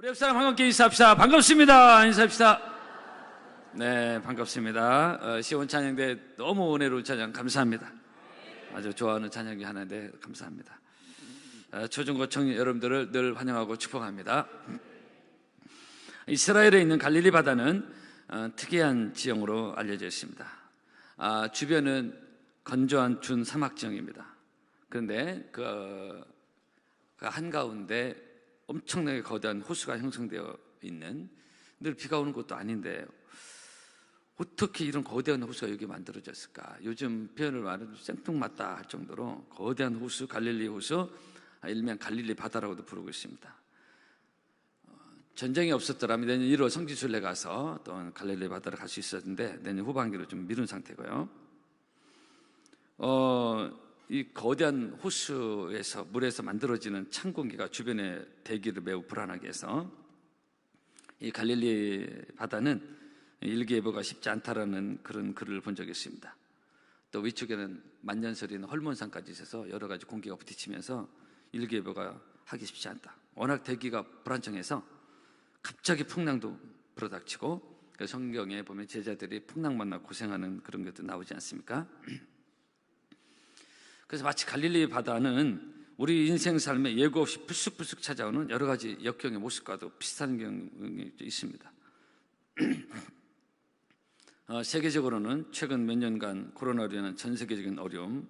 우리 옆 사람 함께 인사합시다. 반갑습니다. 인사합시다. 네, 반갑습니다. 시온 찬양대 너무 은혜로운 찬양 감사합니다. 아주 좋아하는 찬양이 하나인데 감사합니다. 초중고청 여러분들을 늘 환영하고 축복합니다. 이스라엘에 있는 갈릴리 바다는 특이한 지형으로 알려져 있습니다. 주변은 건조한 준사막 지형입니다. 그런데 그 한가운데 엄청나게 거대한 호수가 형성되어 있는, 늘 비가 오는 곳도 아닌데 어떻게 이런 거대한 호수가 여기 만들어졌을까? 요즘 표현을 말해도 생뚱맞다 할 정도로 거대한 호수, 갈릴리 호수, 일명 갈릴리 바다라고도 부르고 있습니다. 전쟁이 없었더라면 내년 1월 성지순례 가서 또 갈릴리 바다를 갈 수 있었는데 내년 후반기로 좀 미룬 상태고요. 이 거대한 호수에서 물에서 만들어지는 찬 공기가 주변의 대기를 매우 불안하게 해서 이 갈릴리 바다는 일기예보가 쉽지 않다라는 그런 글을 본 적이 있습니다. 또 위쪽에는 만년설인 헐몬산까지 있어서 여러 가지 공기가 부딪히면서 일기예보가 하기 쉽지 않다. 워낙 대기가 불안정해서 갑자기 풍랑도 불어닥치고, 성경에 보면 제자들이 풍랑 만나 고생하는 그런 것도 나오지 않습니까? 그래서 마치 갈릴리 바다는 우리 인생 삶에 예고 없이 불쑥불쑥 찾아오는 여러 가지 역경의 모습과도 비슷한 경향이 있습니다. 세계적으로는 최근 몇 년간 코로나로 인한 전 세계적인 어려움,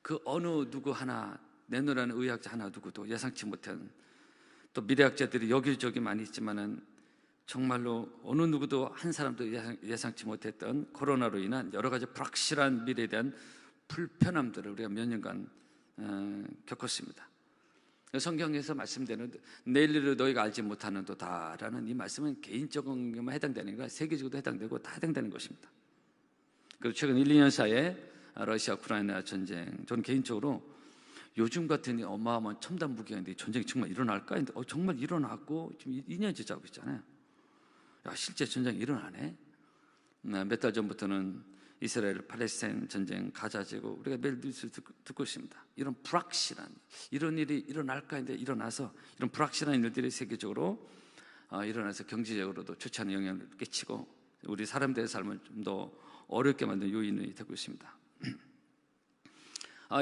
그 어느 누구 하나, 내노라는 의학자 하나 누구도 예상치 못한, 또 미래학자들이 여기저기 많이 있지만은 정말로 어느 누구도 한 사람도 예상치 못했던 코로나로 인한 여러 가지 불확실한 미래에 대한 불편함들을 우리가 몇 년간 겪었습니다. 성경에서 말씀되는 내일 일을 너희가 알지 못하는도다라는 이 말씀은 개인적인 것만 해당되는 거라 세계적으로도 해당되고 다 해당되는 것입니다. 그리고 최근 1, 2년 사이에 러시아 우크라이나 전쟁, 저는 개인적으로 요즘 같은 어마어마한 첨단 무기인데 전쟁이 정말 일어날까 했는데 정말 일어났고 지금 2년째 자고 있잖아요. 야, 실제 전쟁이 일어나네. 몇 달 전부터는 이스라엘 팔레스타인 전쟁, 가자 제국, 우리가 매일 뉴스 듣고 있습니다. 이런 불확실한, 이런 일이 일어날까 했는데 일어나서 이런 불확실한 일들이 세계적으로 일어나서 경제적으로도 좋지 않은 영향을 끼치고 우리 사람들의 삶을 좀 더 어렵게 만드는 요인이 되고 있습니다.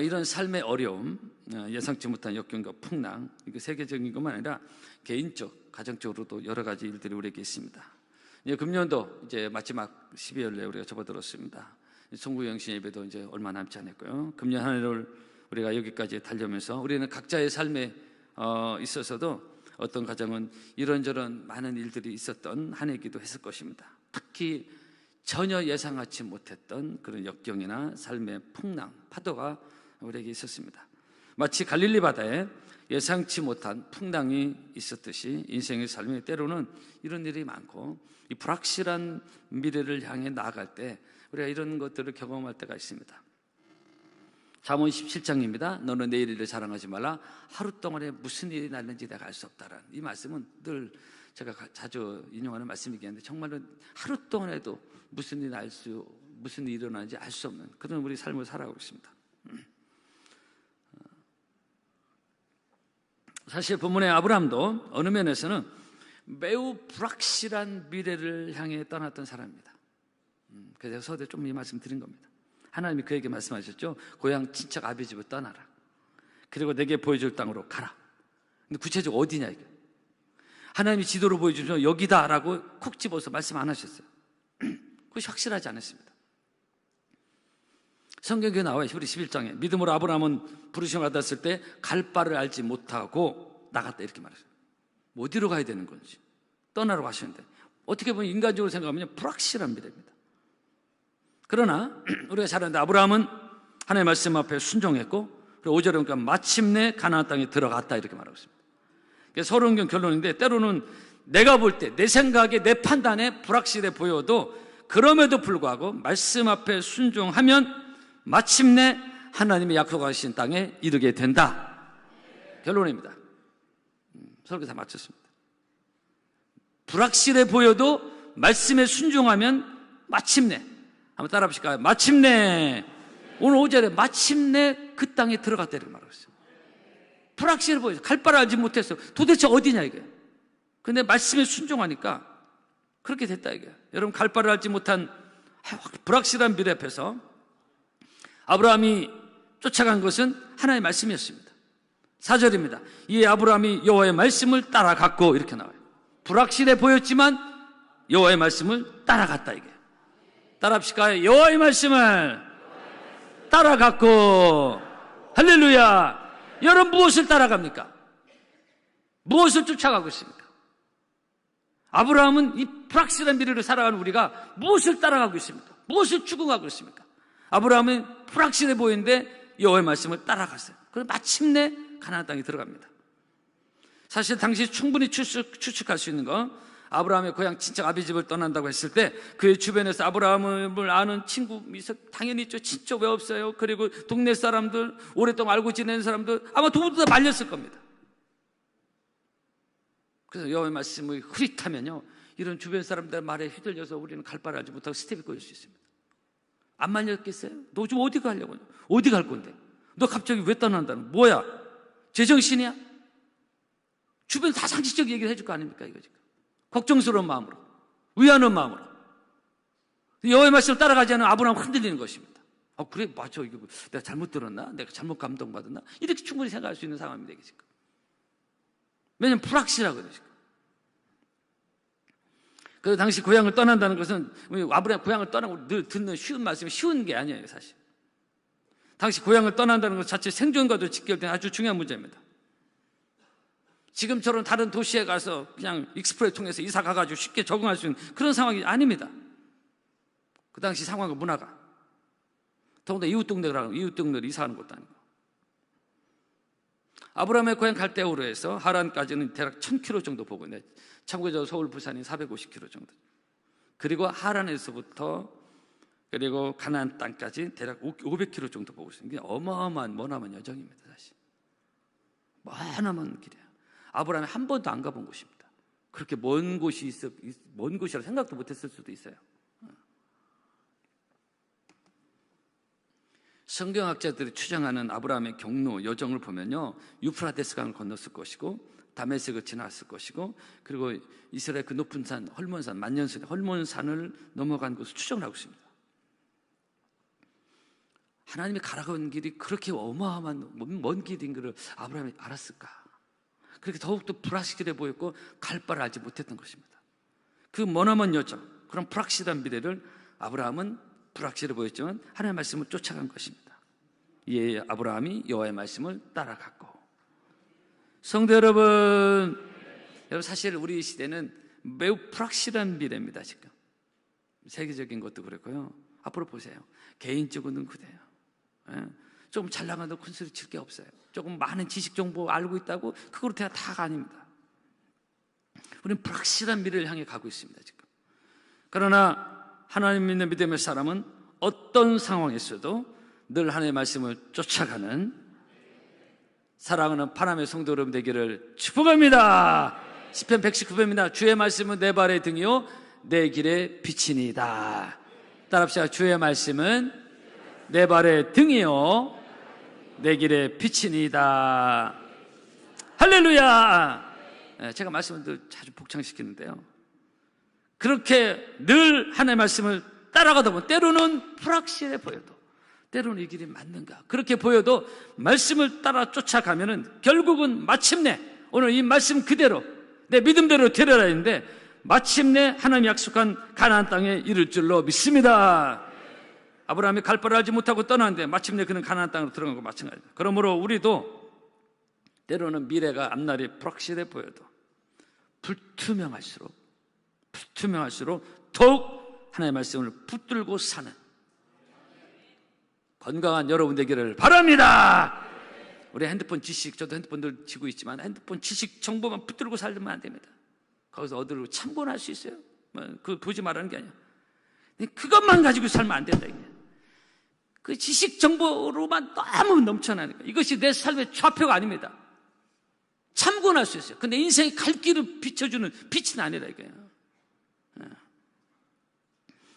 이런 삶의 어려움, 예상치 못한 역경과 풍랑, 이게 세계적인 것만 아니라 개인적, 가정적으로도 여러 가지 일들이 우리에게 있습니다. 금년도 이제 마지막 12월에 우리가 접어들었습니다. 송구영신 예배도 이제 얼마 남지 않았고요. 금년 한 해를 우리가 여기까지 달려면서 우리는 각자의 삶에 있어서도 어떤 가정은 이런저런 많은 일들이 있었던 한 해이기도 했을 것입니다. 특히 전혀 예상하지 못했던 그런 역경이나 삶의 풍랑, 파도가 우리에게 있었습니다. 마치 갈릴리 바다에 예상치 못한 풍랑이 있었듯이 인생의 삶에 때로는 이런 일이 많고 이 불확실한 미래를 향해 나아갈 때 우리가 이런 것들을 경험할 때가 있습니다. 잠언 17장입니다. 너는 내일 일을 자랑하지 말라. 하루 동안에 무슨 일이 날는지 내가 알 수 없다라는 이 말씀은 늘 제가 자주 인용하는 말씀이긴 한데 정말로 하루 동안에도 무슨 일이 일어나는지 알 수 없는 그런 우리 삶을 살아가고 있습니다. 사실 본문의 아브라함도 어느 면에서는 매우 불확실한 미래를 향해 떠났던 사람입니다. 그래서 서두에 좀 이 말씀 드린 겁니다. 하나님이 그에게 말씀하셨죠. 고향 친척 아비 집을 떠나라. 그리고 내게 보여줄 땅으로 가라. 근데 구체적으로 어디냐 이게. 하나님이 지도로 보여주셔서 여기다라고 콕 집어서 말씀 안 하셨어요. 그것이 확실하지 않았습니다. 성경에 나와요. 히브리 11장에 믿음으로 아브라함은 부르심을 받았을 때 갈 바를 알지 못하고 나갔다 이렇게 말했어요. 어디로 가야 되는 건지 떠나러 가시는데 어떻게 보면 인간적으로 생각하면 불확실한 미래입니다. 그러나 우리가 잘 아는데 아브라함은 하나님의 말씀 앞에 순종했고 그리고 5절에 보니까 마침내 가나안 땅에 들어갔다 이렇게 말하고 있습니다. 서론경 결론인데 때로는 내가 볼 때 내 생각에 내 판단에 불확실해 보여도 그럼에도 불구하고 말씀 앞에 순종하면 마침내 하나님의 약속하신 땅에 이르게 된다. 결론입니다. 설교 다 마쳤습니다. 불확실해 보여도 말씀에 순종하면 마침내, 한번 따라 보실까요? 마침내, 오늘 5절에 마침내 그 땅에 들어갔다 이렇게 말하고 있어요. 불확실해 보여요. 갈 바를 알지 못했어. 도대체 어디냐 이게. 근데 말씀에 순종하니까 그렇게 됐다 이게. 여러분, 갈 바를 알지 못한 불확실한 미래 앞에서 아브라함이 쫓아간 것은 하나님의 말씀이었습니다. 4절입니다. 이에 아브라함이 여호와의 말씀을 따라갔고, 이렇게 나와요. 불확실해 보였지만 여호와의 말씀을 따라갔다 이게. 따라합시다. 여호와의 말씀을 따라갔고. 할렐루야. 여러분, 무엇을 따라갑니까? 무엇을 쫓아가고 있습니까? 아브라함은 이 불확실한 미래를 살아가는 우리가 무엇을 따라가고 있습니까? 무엇을 추구하고 있습니까? 아브라함은 불확실해 보이는데 여호와의 말씀을 따라갔어요. 그래서 마침내 가나안 땅에 들어갑니다. 사실 당시 충분히 추측할 수 있는 거, 아브라함의 고향 친척 아비집을 떠난다고 했을 때 그의 주변에서 아브라함을 아는 친구 당연히 있죠. 친척 왜 없어요? 그리고 동네 사람들, 오랫동안 알고 지내는 사람들 아마 두부도 다 말렸을 겁니다. 그래서 여호와의 말씀이 흐릿하면요, 이런 주변 사람들 말에 휘둘려서 우리는 갈 바를 알지 못하고 스텝이 꼬일 수 있습니다. 안 말렸겠어요? 너 지금 어디 가려고? 어디 갈 건데? 너 갑자기 왜 떠난다는? 뭐야? 제정신이야? 주변 다 상식적 얘기를 해줄 거 아닙니까? 이거 지금 걱정스러운 마음으로, 위하는 마음으로 여호와의 말씀을 따라가지 않은 아브라함 흔들리는 것입니다. 그래, 맞아, 이거 내가 잘못 들었나? 내가 잘못 감동받았나? 이렇게 충분히 생각할 수 있는 상황입니다. 이게 지금. 왜냐하면 불확실하거든요. 지금. 그래서 당시 고향을 떠난다는 것은, 아브라함 고향을 떠나고 늘 듣는 쉬운 말씀이 쉬운 게 아니에요, 사실. 당시 고향을 떠난다는 것 자체 생존과도 직결된 아주 중요한 문제입니다. 지금처럼 다른 도시에 가서 그냥 익스프레스 통해서 이사 가가지고 쉽게 적응할 수 있는 그런 상황이 아닙니다. 그 당시 상황과 문화가. 더군다나 이웃 동네로 이사하는 것도 아니고. 아브라함의 고향 갈대우로 해서 하란까지는 대략 1000km 정도 보고 있는데, 참고로 서울, 부산이 450km 정도. 그리고 하란에서부터 그리고 가나안 땅까지 대략 500km 정도 보고 있습니다. 이게 어마어마한 머나먼 여정입니다, 사실. 머나먼 길이에요. 아브라함이 한 번도 안 가본 곳입니다. 그렇게 먼 곳이라 생각도 못했을 수도 있어요. 성경학자들이 추정하는 아브라함의 경로 여정을 보면요, 유프라데스 강을 건넜을 것이고 다메섹을 지났을 것이고, 그리고 이스라엘 그 높은 산 헐몬산, 만년산 헐몬산을 넘어간 것을 추정을 하고 있습니다. 하나님이 가라간 길이 그렇게 어마어마한 먼 길인 것을 아브라함이 알았을까? 그렇게 더욱더 불확실해 보였고 갈 바를 알지 못했던 것입니다. 그 머나먼 여정, 그런 불확실한 미래를 아브라함은 불확실해 보였지만 하나님의 말씀을 쫓아간 것입니다. 이에 아브라함이 여호와의 말씀을 따라갔고. 성도 여러분, 사실 우리 시대는 매우 불확실한 미래입니다. 지금 세계적인 것도 그렇고요. 앞으로 보세요. 개인적으로는 그래요. 조금 잘 나가도 큰 소리 칠 게 없어요. 조금 많은 지식 정보 알고 있다고 그거로 다가 아닙니다. 우리는 불확실한 미래를 향해 가고 있습니다, 지금. 그러나 하나님 믿는 믿음의 사람은 어떤 상황에서도 늘 하나님의 말씀을 쫓아가는 사랑하는 파남의 성도 여러분 되기를 축복합니다. 시편 119편입니다. 주의 말씀은 내 발의 등이요 내 길의 빛이니이다. 따라합시다. 주의 말씀은 내 발의 등이요 내 길의 빛이니이다. 할렐루야. 제가 말씀을 늘 자주 복창시키는데요, 그렇게 늘 하나님의 말씀을 따라가다 보면 때로는 불확실해 보여도, 때로는 이 길이 맞는가 그렇게 보여도 말씀을 따라 쫓아가면은 결국은 마침내 오늘 이 말씀 그대로 내 믿음대로 되려라 했는데 마침내 하나님이 약속한 가나안 땅에 이를 줄로 믿습니다. 아브라함이 갈 바를 알지 못하고 떠났는데 마침내 그는 가나안 땅으로 들어간 것 마찬가지입니다. 그러므로 우리도 때로는 미래가 앞날이 불확실해 보여도 불투명할수록 더욱 하나님의 말씀을 붙들고 사는 건강한 여러분 되기를 바랍니다. 우리 핸드폰 지식, 저도 핸드폰들 쥐고 있지만 핸드폰 지식 정보만 붙들고 살면 안 됩니다. 거기서 어디로 참고는 할 수 있어요. 그거 보지 말라는 게 아니야. 그것만 가지고 살면 안 된다. 그 지식 정보로만 너무 넘쳐나니까 이것이 내 삶의 좌표가 아닙니다. 참고는 할 수 있어요. 근데 인생의 갈 길을 비춰주는 빛은 아니라 이거예요.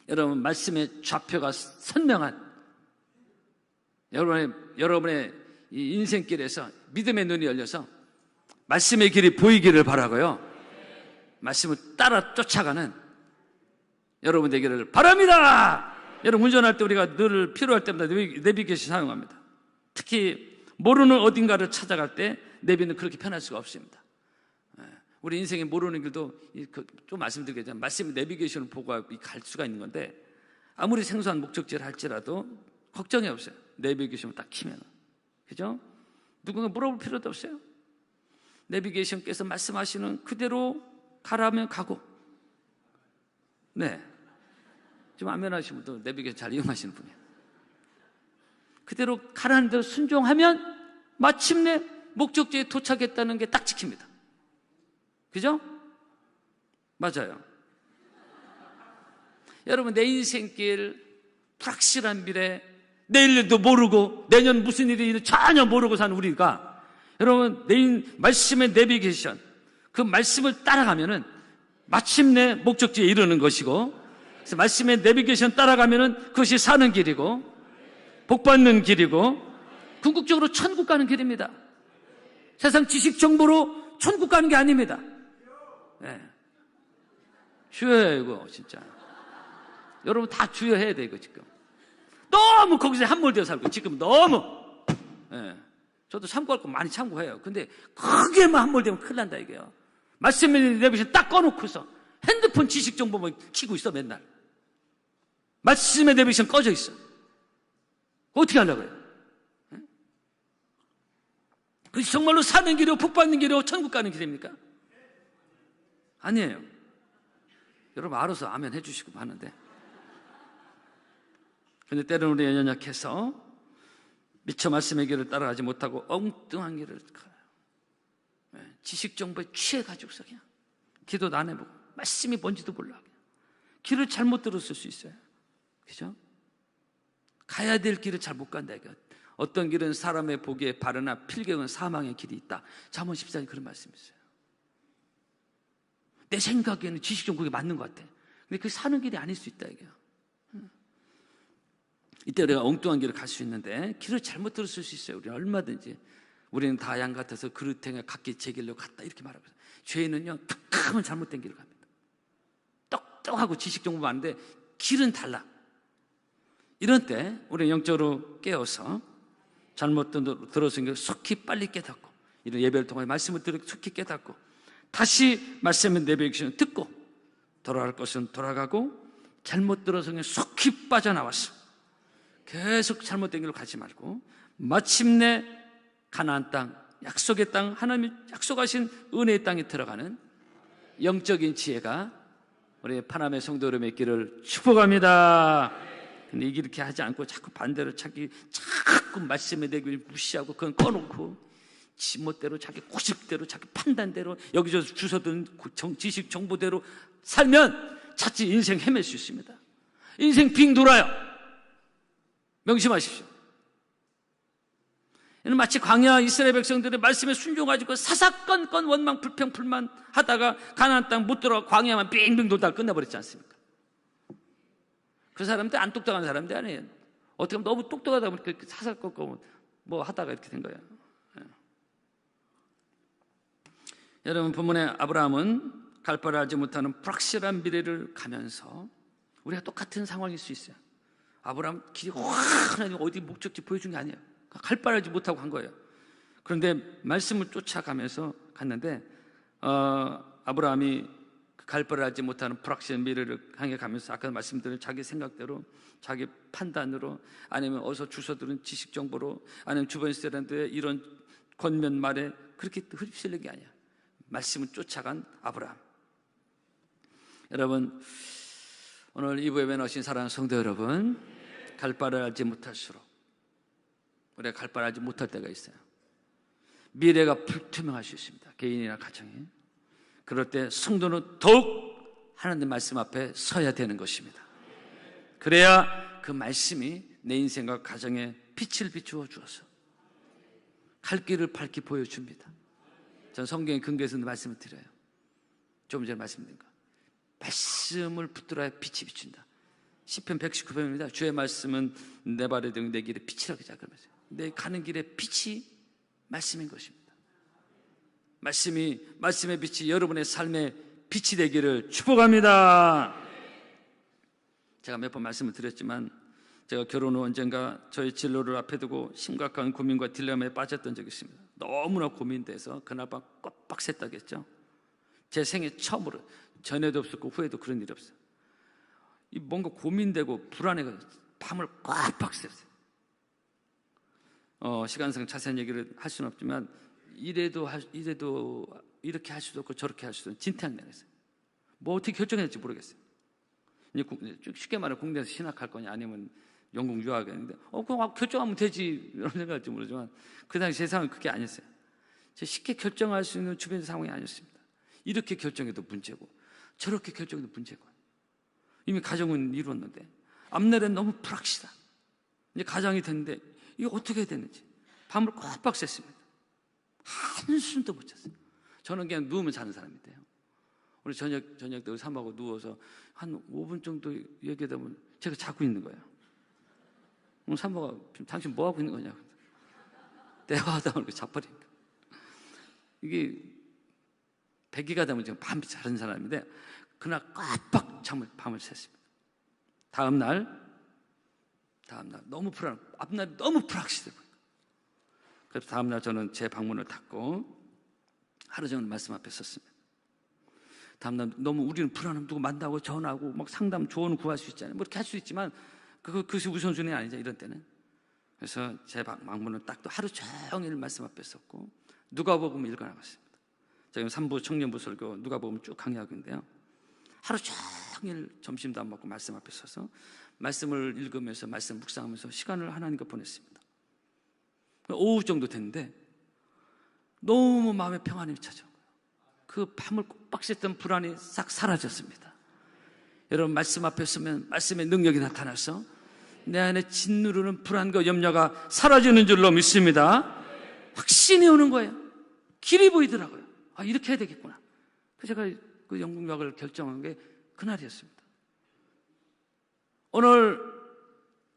여러분, 말씀의 좌표가 선명한 여러분의 이 인생길에서 믿음의 눈이 열려서 말씀의 길이 보이기를 바라고요. 말씀을 따라 쫓아가는 여러분 되기를 바랍니다. 여러분 운전할 때 우리가 늘 필요할 때마다 내비게이션 사용합니다. 특히 모르는 어딘가를 찾아갈 때 내비는 그렇게 편할 수가 없습니다. 우리 인생에 모르는 길도 좀 말씀드리겠지만 말씀 내비게이션을 보고 갈 수가 있는 건데 아무리 생소한 목적지를 할지라도 걱정이 없어요. 내비게이션을 딱 키면. 그죠? 누군가 물어볼 필요도 없어요. 내비게이션께서 말씀하시는 그대로 가라면 가고. 네. 좀 안면하시는 분도 내비게이션 잘 이용하시는 분이에요. 그대로 가라는 대로 순종하면 마침내 목적지에 도착했다는 게 딱 지킵니다. 그죠? 맞아요. 여러분, 내 인생길 불확실한 미래, 내일도 모르고 내년 무슨 일이 일지 전혀 모르고 사는 우리가 여러분 말씀의 내비게이션 그 말씀을 따라가면은 마침내 목적지에 이르는 것이고 그래서 말씀의 내비게이션 따라가면은 그것이 사는 길이고 복받는 길이고 궁극적으로 천국 가는 길입니다. 세상 지식 정보로 천국 가는 게 아닙니다. 네. 주여해요 이거 진짜. 여러분 다 주여해야 돼 이거 지금. 너무 거기서 함몰되어 살고 지금 너무 예. 저도 참고할 거 많이 참고해요. 근데 거기에만 함몰되면 큰일 난다 이게요. 말씀의 내비게이션 딱 꺼놓고서 핸드폰 지식 정보만 키고 있어 맨날. 말씀의 내비게이션 꺼져 있어. 어떻게 하려고요? 예? 그것이 정말로 사는 길이요 복받는 길이요 천국 가는 길입니까? 아니에요. 여러분 알아서 아멘 해주시고 하는데 근데 때로는 우리가 연약해서 미처 말씀의 길을 따라가지 못하고 엉뚱한 길을 가요. 지식 정보에 취해가지고서 그냥 기도도 안 해보고 말씀이 뭔지도 몰라 그냥. 길을 잘못 들었을 수 있어요. 그죠? 가야 될 길을 잘 못 간다 이거. 어떤 길은 사람의 보기에 바르나 필경은 사망의 길이 있다. 잠언 14장 그런 말씀이 있어요. 내 생각에는 지식 정보가 맞는 것 같아. 근데 그게 사는 길이 아닐 수 있다 이게요. 이때 우리가 엉뚱한 길을 갈 수 있는데 길을 잘못 들었을 수 있어요. 우리는 얼마든지. 우리는 다 양 같아서 그릇 행에 각기 제 길로 갔다 이렇게 말하고 있어요. 죄인은요 탁하면 잘못된 길을 갑니다. 똑똑하고 지식 정보 많은데 길은 달라. 이런 때 우리는 영적으로 깨어서 잘못 들었은 걸 속히 빨리 깨닫고 이런 예배를 통해 말씀을 들어 속히 깨닫고 다시 말씀의 내비게이션을 듣고 돌아갈 것은 돌아가고 잘못 들어서 그냥 속히 빠져나왔어. 계속 잘못된 길로 가지 말고 마침내 가나안 땅, 약속의 땅, 하나님이 약속하신 은혜의 땅에 들어가는 영적인 지혜가 우리 파남의 성도 여러분의 길을 축복합니다. 근데 이렇게 하지 않고 자꾸 반대로 자꾸 말씀의 내기를 무시하고 그건 꺼놓고 지멋대로 자기 고집대로 자기 판단대로 여기저기 주워든 지식 정보대로 살면 자칫 인생 헤맬 수 있습니다. 인생 빙 돌아요. 명심하십시오. 이는 마치 광야 이스라엘 백성들의 말씀에 순종하지고 사사건건 원망 불평 불만 하다가 가나안 땅 못 들어가 광야만 빙빙 돌다가 끝내버렸지 않습니까? 그 사람들 안 똑똑한 사람들 아니에요. 어떻게 보면 너무 똑똑하다 보니까 사사건건 뭐 하다가 이렇게 된 거예요. 여러분 본문의 아브라함은 갈 바를 알지 못하는 불확실한 미래를 가면서 우리가 똑같은 상황일 수 있어요. 아브라함 길이 하나님 어디 목적지 보여준 게 아니에요. 갈 바를 알지 못하고 간 거예요. 그런데 말씀을 쫓아가면서 갔는데 아브라함이 갈 바를 알지 못하는 불확실한 미래를 향해 가면서 아까 말씀드린 자기 생각대로 자기 판단으로 아니면 어서 주워들은 지식 정보로 아니면 주변 사람들의 이런 권면 말에 그렇게 휩쓸린 게 아니야. 말씀을 쫓아간 아브라함. 여러분 오늘 이부 예배에 나오신 사랑하는 성도 여러분, 갈 바를 알지 못할수록 우리가 갈 바를 알지 못할 때가 있어요. 미래가 불투명할 수 있습니다. 개인이나 가정에. 그럴 때 성도는 더욱 하나님 말씀 앞에 서야 되는 것입니다. 그래야 그 말씀이 내 인생과 가정에 빛을 비추어 주어서 갈 길을 밝히 보여줍니다. 전 성경의 근거에서 말씀을 드려요. 좀 전에 말씀드린 거. 말씀을 붙들어야 빛이 비춘다. 시편 119편입니다. 주의 말씀은 내 발에 등 내 길에 빛이라고 그러면서 내 가는 길에 빛이 말씀인 것입니다. 말씀의 빛이 여러분의 삶에 빛이 되기를 축복합니다. 제가 몇 번 말씀을 드렸지만 제가 결혼 후 언젠가 저희 진로를 앞에 두고 심각한 고민과 딜레마에 빠졌던 적이 있습니다. 너무나 고민돼서 그날 밤 꽉꽉 샜다겠죠. 제 생애 처음으로, 전에도 없었고 후에도 그런 일이 없어요. 뭔가 고민되고 불안해서 밤을 꽉꽉 샜어요. 시간상 자세한 얘기를 할 수는 없지만 이래도 이렇게 할 수도 없고 저렇게 할 수도 없고 진퇴양난했어요. 뭐 어떻게 결정해야 될지 모르겠어요. 쉽게 말해 국내에서 신학할 거냐 아니면 영국 유학하겠는데 그럼 결정하면 되지 이런 생각할지 모르지만 그 당시 세상은 그게 아니었어요. 쉽게 결정할 수 있는 주변의 상황이 아니었습니다. 이렇게 결정해도 문제고 저렇게 결정해도 문제고 이미 가정은 이루었는데 앞날엔 너무 불확실하다. 이제 가정이 됐는데 이거 어떻게 해야 되는지 밤을 꽉꽉 샜습니다. 한숨도 못 잤어요. 저는 그냥 누우면 자는 사람인데요. 오늘 저녁 때 우리 사모하고 누워서 한 5분 정도 얘기하다 보면 제가 자고 있는 거예요. 오늘 사모가 당신 뭐 하고 있는 거냐? 대화하다 보니까 자버리니까. 이게 배기가 되면 지금 밤이 자는 사람인데 그날 꽉꽉 밤을 샜습니다. 다음 날 너무 앞날이 너무 불확실해 보여요. 그래서 다음 날 저는 제 방문을 닫고 하루 종일 말씀 앞에 섰습니다. 다음날 너무 우리는 불안하면 누구 만나고 전화하고 막 상담 조언 구할 수 있잖아요. 뭐 이렇게 할 수 있지만 그것이 우선순위 아니죠 이런 때는. 그래서 제 방문을 딱 또 하루 종일 말씀 앞에 섰고 누가복음 읽어나갔습니다. 제가 3부 청년부 설교 누가복음 쭉 강의하고 있는데요. 하루 종일 점심도 안 먹고 말씀 앞에 서서 말씀을 읽으면서 말씀 묵상하면서 시간을 하나님과 보냈습니다. 오후 정도 됐는데 너무 마음에 평안이 찾아오고요. 그 밤을 꽉 샜던 불안이 싹 사라졌습니다. 여러분 말씀 앞에 서면 말씀의 능력이 나타나서 내 안에 짓누르는 불안과 염려가 사라지는 줄로 믿습니다. 확신이 오는 거예요. 길이 보이더라고요. 이렇게 해야 되겠구나. 그래서 제가 그 영국 유학을 결정한 게 그날이었습니다. 오늘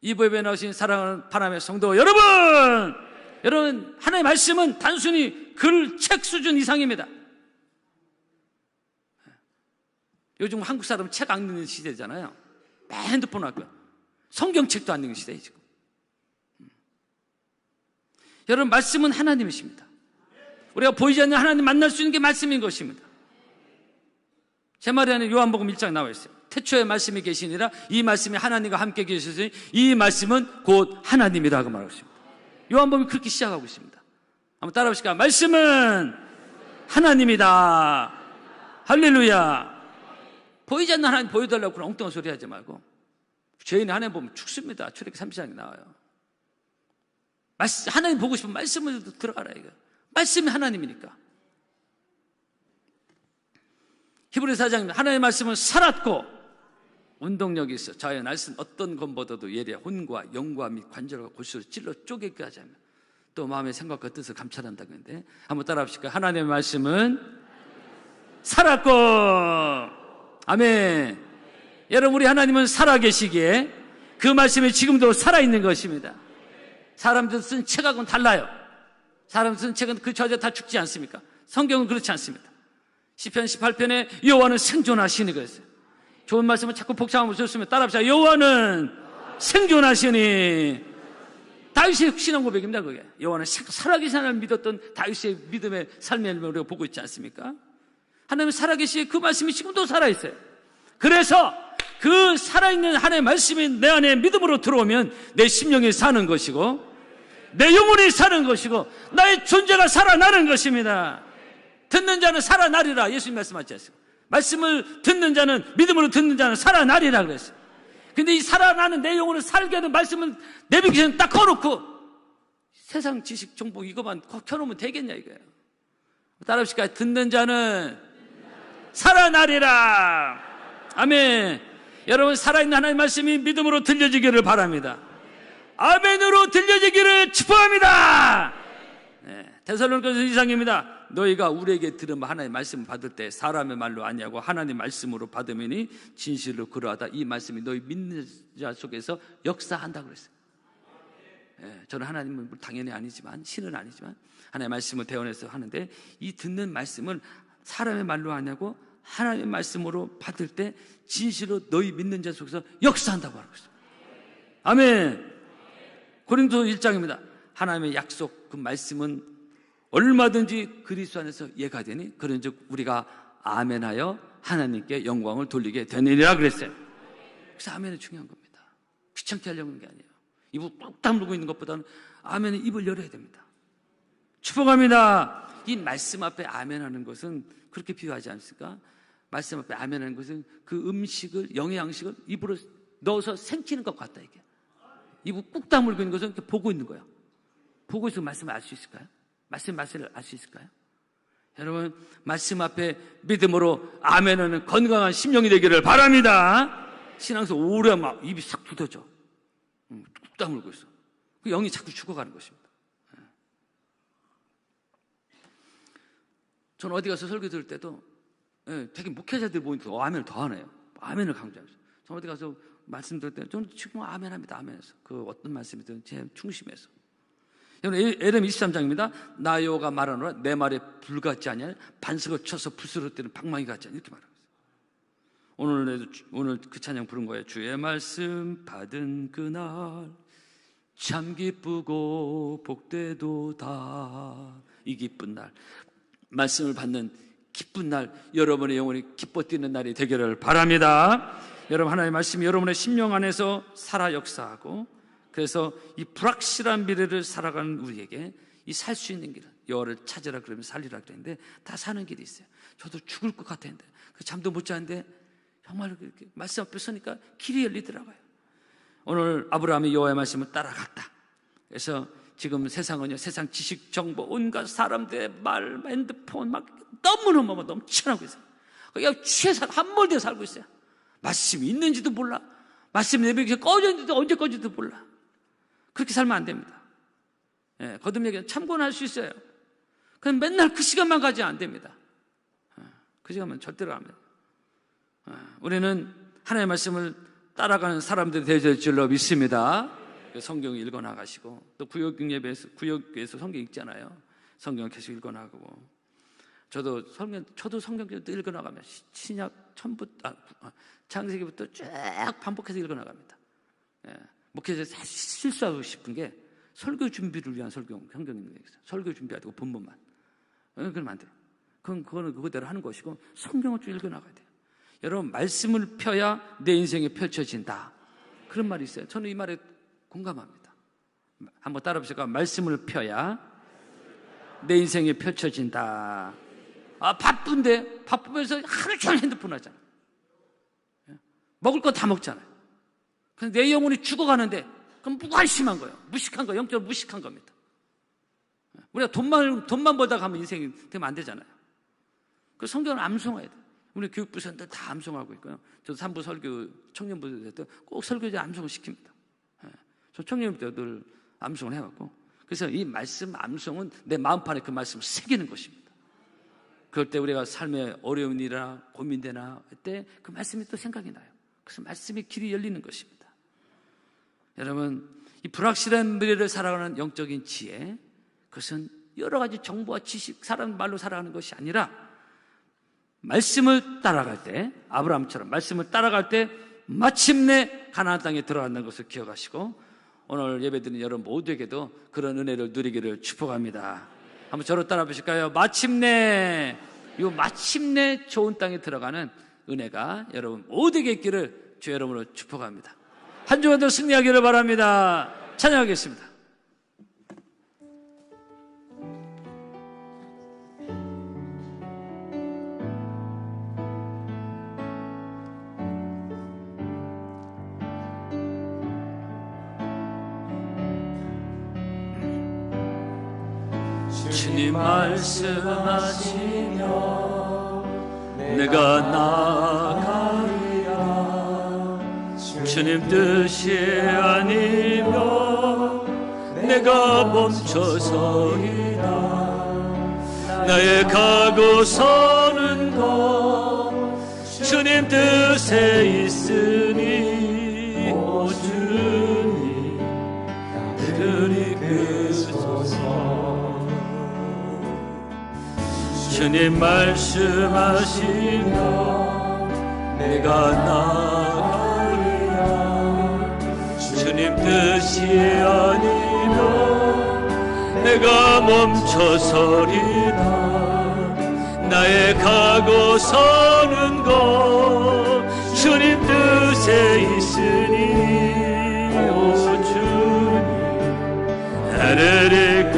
이부에 나오신 사랑하는 바람의 성도 여러분, 하나님의 말씀은 단순히 글, 책 수준 이상입니다. 요즘 한국 사람은 책 안 읽는 시대잖아요. 맨 핸드폰 하고요. 성경책도 안 읽는 시대예요 지금. 여러분 말씀은 하나님이십니다. 우리가 보이지 않는 하나님 만날 수 있는 게 말씀인 것입니다. 제 말이 아니라 요한복음 1장 나와 있어요. 태초에 말씀이 계시니라 이 말씀이 하나님과 함께 계셨으니 이 말씀은 곧 하나님이라고 말하고 있습니다. 요한복음이 그렇게 시작하고 있습니다. 한번 따라 보실까요? 말씀은 하나님이다. 할렐루야. 보이지 않는 하나님 보여달라고 그런 엉뚱한 소리 하지 말고 죄인이 하나님 보면 죽습니다. 출애굽기 30장에 나와요. 하나님 보고 싶으면 말씀으로 들어가라 이거. 말씀이 하나님이니까. 히브리서 4장입니다. 하나님의 말씀은 살았고 운동력이 있어 자의 말씀 어떤 것보다도 예리하 혼과 영과 및 관절과 골수를 찔러 쪼개게 하자며 또 마음의 생각과 뜻을 감찰한다고 했는데 한번 따라 합시다. 하나님의 말씀은 살았고 아멘. 여러분 우리 하나님은 살아계시기에 그 말씀이 지금도 살아있는 것입니다. 사람들 쓴 책하고는 달라요. 사람 쓴 책은 그 저자 다 죽지 않습니까? 성경은 그렇지 않습니다. 시편 18편에 여호와는 생존하시니 그랬어요. 좋은 말씀을 자꾸 복잡하면 좋습니다. 따라합시다. 여호와는 생존하시니. 다윗의 신앙 고백입니다. 그게 여호와는 살아계신 하나님을 믿었던 다윗의 믿음의 삶의 열매를 우리가 보고 있지 않습니까? 하나님은 살아계시기에 그 말씀이 지금도 살아있어요. 그래서 그 살아있는 하나님의 말씀이 내 안에 믿음으로 들어오면 내 심령이 사는 것이고 내 영혼이 사는 것이고 나의 존재가 살아나는 것입니다. 듣는 자는 살아나리라 예수님 말씀하지 않습니까? 말씀을 듣는 자는 믿음으로 듣는 자는 살아나리라 그랬어요. 근데 이 살아나는 내 영혼을 살게 하는 말씀은 내비기 전에 딱 꺼놓고 세상 지식 정보 이거만 켜놓으면 되겠냐 이거예요. 따라합시다. 듣는 자는 살아나리라. 아멘. 여러분 살아있는 하나님의 말씀이 믿음으로 들려지기를 바랍니다. 아멘으로 들려지기를 축복합니다. 네, 데살로니가서 2장입니다. 너희가 우리에게 들으면 하나님의 말씀을 받을 때 사람의 말로 아니하고 하나님의 말씀으로 받으면이 진실로 그러하다. 이 말씀이 너희 믿는 자 속에서 역사한다고 그랬어요. 네, 저는 하나님은 당연히 아니지만 신은 아니지만 하나님의 말씀을 대언해서 하는데 이 듣는 말씀은 사람의 말로 아니하고 하나님의 말씀으로 받을 때 진실로 너희 믿는 자 속에서 역사한다고 하는 것입니다. 아멘. 고린도 1장입니다. 하나님의 약속 그 말씀은 얼마든지 그리스도 안에서 예가 되니 그런즉 우리가 아멘하여 하나님께 영광을 돌리게 되느니라 그랬어요. 그래서 아멘이 중요한 겁니다. 귀찮게 하려고 하는 게 아니에요. 입을 꾹 다물고 있는 것보다는 아멘은 입을 열어야 됩니다. 축복합니다. 이 말씀 앞에 아멘하는 것은 그렇게 비유하지 않습니까? 말씀 앞에 아멘하는 것은 그 음식을, 영의 양식을 입으로 넣어서 생기는 것 같다 이게. 입을 꾹 다물고 있는 것은 이렇게 보고 있는 거예요. 보고 있으면 말씀을 알 수 있을까요? 말씀을 알 수 있을까요? 여러분, 말씀 앞에 믿음으로 아멘하는 건강한 심령이 되기를 바랍니다. 신앙에서 오래 막 입이 싹 굳어져. 꾹 다물고 있어. 그 영이 자꾸 죽어가는 것입니다. 저는 어디 가서 설교 들을 때도 되게 목회자들 보니까 아멘을 더 하네요. 아멘을 강조하죠. 저는 어디 가서 말씀 들을 때 저는 지금 아멘합니다. 아멘해서 그 어떤 말씀이든 제 중심에서. 여러분, 에레미 23장입니다. 나 여호와가 말하노라 내 말에 불같지 아니할 반석을 쳐서 붓으로 때는 방망이 같지 않냐 이렇게 말합니다. 오늘 그 찬양 부른 거예요. 주의 말씀 받은 그날 참 기쁘고 복되도다. 이 기쁜 날, 말씀을 받는 기쁜 날, 여러분의 영혼이 기뻐 뛰는 날이 되기를 바랍니다. 여러분, 하나님의 말씀이 여러분의 심령 안에서 살아 역사하고, 그래서 이 불확실한 미래를 살아가는 우리에게 이 살 수 있는 길은 여호와를 찾으라 그러면 살리라 그랬는데 다 사는 길이 있어요. 저도 죽을 것 같았는데 잠도 못 자는데 정말 그렇게 말씀 앞에 서니까 길이 열리더라고요. 오늘 아브라함이 여호와의 말씀을 따라갔다. 그래서 지금 세상은요, 세상 지식, 정보, 온갖 사람들의 말, 핸드폰 막 너무너무 넘쳐나고 있어요. 그냥 취해서 함몰되어 살고 있어요. 말씀이 있는지도 몰라. 말씀 내벽이 꺼졌는지도 언제 꺼질지도 몰라. 그렇게 살면 안 됩니다. 거듭 얘기는 참고는 할 수 있어요. 그냥 맨날 그 시간만 가지 안 됩니다. 그 시간만 절대로 안 됩니다. 우리는 하나님의 말씀을 따라가는 사람들이 되어질 줄로 믿습니다. 성경 읽어 나가시고, 또 구역에서 성경 읽잖아요. 성경 계속 읽어 나가고, 저도 성경 읽어 나가면 신약 창세기부터 쭉 반복해서 읽어 나갑니다. 목회자에서 실수하고 싶은 게 설교 준비를 위한 성경 읽는 게 있어요. 설교 준비하고 본문만. 그러면 안 돼요. 그거는 그거대로 하는 것이고, 성경을 쭉 읽어 나가야 돼요. 여러분, 말씀을 펴야 내 인생이 펼쳐진다. 그런 말이 있어요. 저는 이 말에 공감합니다. 한번 따라 보실까요? 말씀을 펴야 내 인생이 펼쳐진다. 바쁘면서 하루 종일 핸드폰 하잖아요. 먹을 거 다 먹잖아요. 근데 내 영혼이 죽어가는데 그럼 무관심한 거예요. 무식한 거예요. 영적으로 무식한 겁니다. 우리가 돈만 벌다 가면 인생이 되면 안 되잖아요. 그 성경을 암송해야 돼요. 우리 교육부 선생님들 다 암송하고 있고요. 저도 3부 설교 청년부들 때 꼭 설교제 암송을 시킵니다. 저 청년부 때 늘 암송을 해갖고, 그래서 이 말씀 암송은 내 마음판에 그 말씀을 새기는 것입니다. 그럴 때 우리가 삶에 어려운 일이나 고민되나 할 때 그 말씀이 또 생각이 나요. 그래서 말씀의 길이 열리는 것입니다. 여러분, 이 불확실한 미래를 살아가는 영적인 지혜, 그것은 여러 가지 정보와 지식, 사람 말로 살아가는 것이 아니라 말씀을 따라갈 때, 아브라함처럼 말씀을 따라갈 때 마침내 가나안 땅에 들어간다는 것을 기억하시고, 오늘 예배드리는 여러분 모두에게도 그런 은혜를 누리기를 축복합니다. 한번 저로 따라 보실까요? 마침내 좋은 땅에 들어가는 은혜가 여러분 모두에게 있기를 주 여러분으로 축복합니다. 한 주간도 승리하기를 바랍니다. 찬양하겠습니다. 주님 말씀하시며 내가 나아가리라. 주님 뜻이 아니며 내가 멈춰서리라. 나의 가고 서는 것 주님 뜻에 있으니 오 주님 그리 크소서. 주님 말씀하시면 내가 나가리라. 주님 뜻이 아니면 내가 멈춰서리라. 나의 가고 서는 것 주님 뜻에 있으니 오 주님 나를 이끌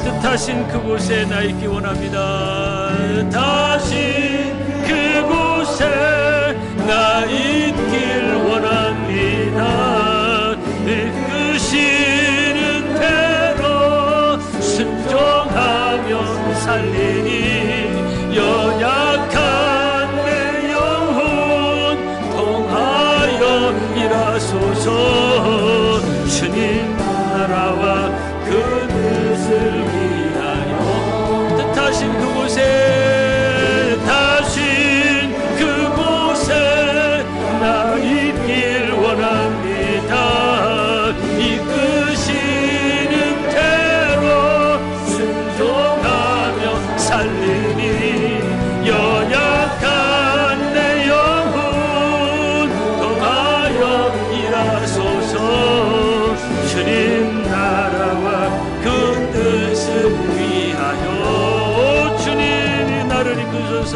뜻하신 그곳에 나 있기 원합니다. 뜻하신 그곳에 나 있길 원합니다. 이끄시는 대로 순종하며 살리니 연약한 내 영혼 통하여 일하소서. 주님 나라와 그 뜻을 위하여 뜻하신 그곳에 나 있길 원합니다. 이끄시는 대로 순종하며 살리니 연약한 내 영혼 통하여 일하소서. 주님 나라와 그 뜻을 위하여 주님이 나를 이끄소서.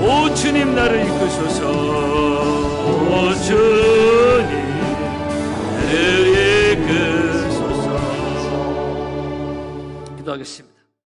오 주님 나를 이끄소서. 오 주님 나를 이끄소서. 기도하겠습니다.